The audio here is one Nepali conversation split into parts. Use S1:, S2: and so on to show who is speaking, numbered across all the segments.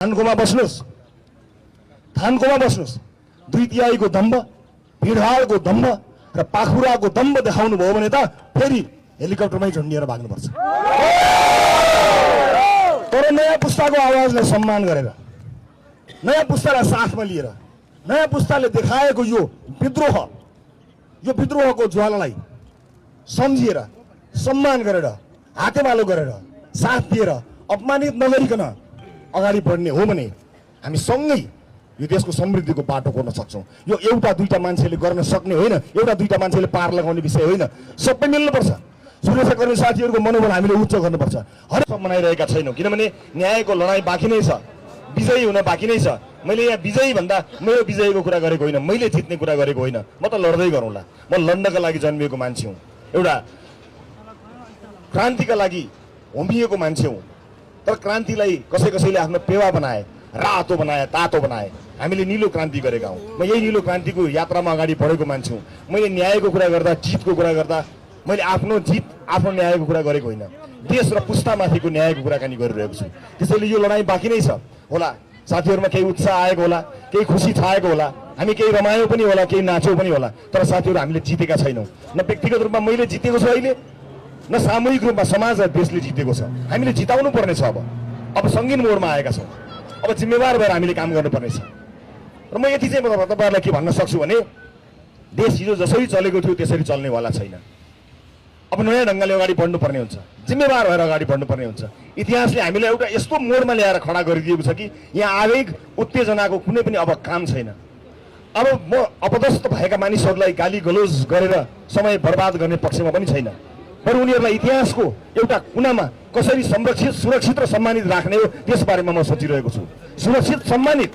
S1: थानकोमा बस्नुहोस्, थानकोमा बस्नुहोस्। 2 तिहाईको दम्ब, भिडभाडको दम्ब र पाखुराको दम्ब देखाउनु भयो भने त फेरि हेलिकप्टरमै झुन्डिएर भाग्नुपर्छ। तर नयाँ पुस्ताको आवाजलाई सम्मान गरेर, नयाँ पुस्तालाई साथमा लिएर, नयाँ पुस्ताले देखाएको यो विद्रोहको ज्वालालाई सम्झिएर, सम्मान गरेर, हातेमालो गरेर, साथ दिएर, अपमानित नगरिकन अगाडि बढ्ने हो भने हामी सँगै यो देशको समृद्धिको बाटो खोल्न सक्छौँ। यो एउटा दुईटा मान्छेले गर्न सक्ने होइन, एउटा दुईटा मान्छेले पार लगाउने विषय होइन, सबै मिल्नुपर्छ। सुरक्षाकर्मी साथीहरूको मनोबल हामीले उच्च गर्नुपर्छ। हरेक मनाइरहेका छैनौँ, किनभने न्यायको लडाइँ बाँकी नै छ, विजयी हुन बाँकी नै छ। मैले यहाँ विजयी भन्दा मेरो विजयीको कुरा गरेको होइन, मैले जित्ने कुरा गरेको होइन। म त लड्दै गरौँला, म लड्नका लागि जन्मिएको मान्छे हुँ, एउटा क्रान्तिका लागि होमिएको मान्छे हुँ। तर क्रान्तिलाई कसैले आफ्नो पेवा बनाए, रातो बनाए, तातो बनाए। हामीले निलो क्रान्ति गरेका हौँ। म यही निलो क्रान्तिको यात्रामा अगाडि बढेको मान्छे हुँ। मैले न्यायको कुरा गर्दा, जितको कुरा गर्दा मैले आफ्नो जित, आफ्नो न्यायको कुरा गरेको होइन, देश र पुस्तामाथिको न्यायको कुराकानी गरिरहेको छु। त्यसैले यो लडाइँ बाँकी नै छ होला। साथीहरूमा केही उत्साह आएको होला, केही खुसी छाएको होला, हामी केही रमायो पनि होला, केही नाच्यौँ पनि होला। तर साथीहरू, हामीले जितेका छैनौँ। न व्यक्तिगत रूपमा मैले जितेको छु अहिले, न सामूहिक रूपमा समाज र देशले जितेको छ। हामीले जिताउनु पर्नेछ। अब सङ्गीन मोडमा आएका छौँ। अब जिम्मेवार भएर हामीले काम गर्नुपर्नेछ। र म यति चाहिँ तपाईँहरूलाई के भन्न सक्छु भने देश हिजो जसरी चलेको थियो त्यसरी चल्नेवाला छैन। अब नयाँ ढङ्गले अगाडि बढ्नुपर्ने हुन्छ, जिम्मेवार भएर अगाडि बढ्नुपर्ने हुन्छ। इतिहासले हामीलाई एउटा यस्तो मोडमा ल्याएर खडा गरिदिएको छ कि यहाँ आवेग उत्तेजनाको कुनै पनि अब काम छैन। अब म अपदस्थ भएका मानिसहरूलाई गाली गलोज गरेर समय बर्बाद गर्ने पक्षमा पनि छैन। बरु उनीहरूलाई इतिहासको एउटा कुनामा कसरी संरक्षित, सुरक्षित र सम्मानित राख्ने हो त्यसबारेमा म सोचिरहेको छु। सुरक्षित, सम्मानित।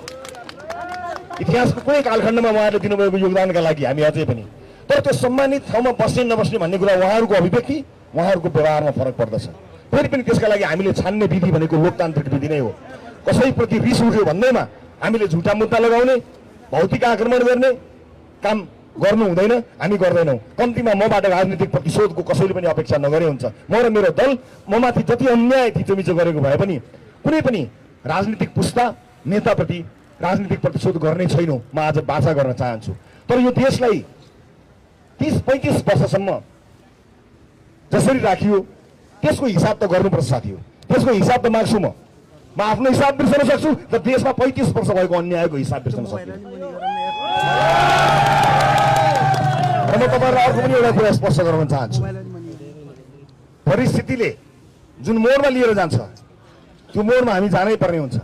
S1: इतिहासको कुनै कालखण्डमा उहाँहरूले दिनुभएको योगदानका लागि हामी अझै पनि, तर त्यो सम्मानित ठाउँमा बस्ने नबस्ने भन्ने कुरा उहाँहरूको अभिव्यक्ति, उहाँहरूको व्यवहारमा फरक पर्दछ। फेरि पनि त्यसका लागि हामीले छान्ने विधि भनेको लोकतान्त्रिक विधि नै हो। कसैप्रति रिस उठ्यो भन्दैमा हामीले झुटा मुद्दा लगाउने, भौतिक आक्रमण गर्ने काम गर्नु हुँदैन, हामी गर्दैनौँ। कम्तीमा मबाट राजनीतिक प्रतिशोधको कसैले पनि अपेक्षा नगरे हुन्छ। म र मेरो दल ममाथि जति अन्याय थिचोमिचो गरेको भए पनि कुनै पनि राजनीतिक पुस्ता, नेताप्रति राजनीतिक प्रतिशोध गर्ने छैनौँ। म आज बाचा गर्न चाहन्छु। तर यो देशलाई 30-35 वर्षसम्म जसरी राखियो त्यसको हिसाब त गर्नुपर्छ साथी हो। त्यसको हिसाब त माग्छु म आफ्नो हिसाब बिर्सन सक्छु, र देशमा 35 वर्ष भएको अन्यायको हिसाब बिर्सन सक्छु। र म तपाईँहरूलाई अर्को पनि एउटा कुरा स्पष्ट गराउन चाहन्छु। परिस्थितिले जुन मोडमा लिएर जान्छ त्यो मोडमा हामी जानै पर्ने हुन्छ।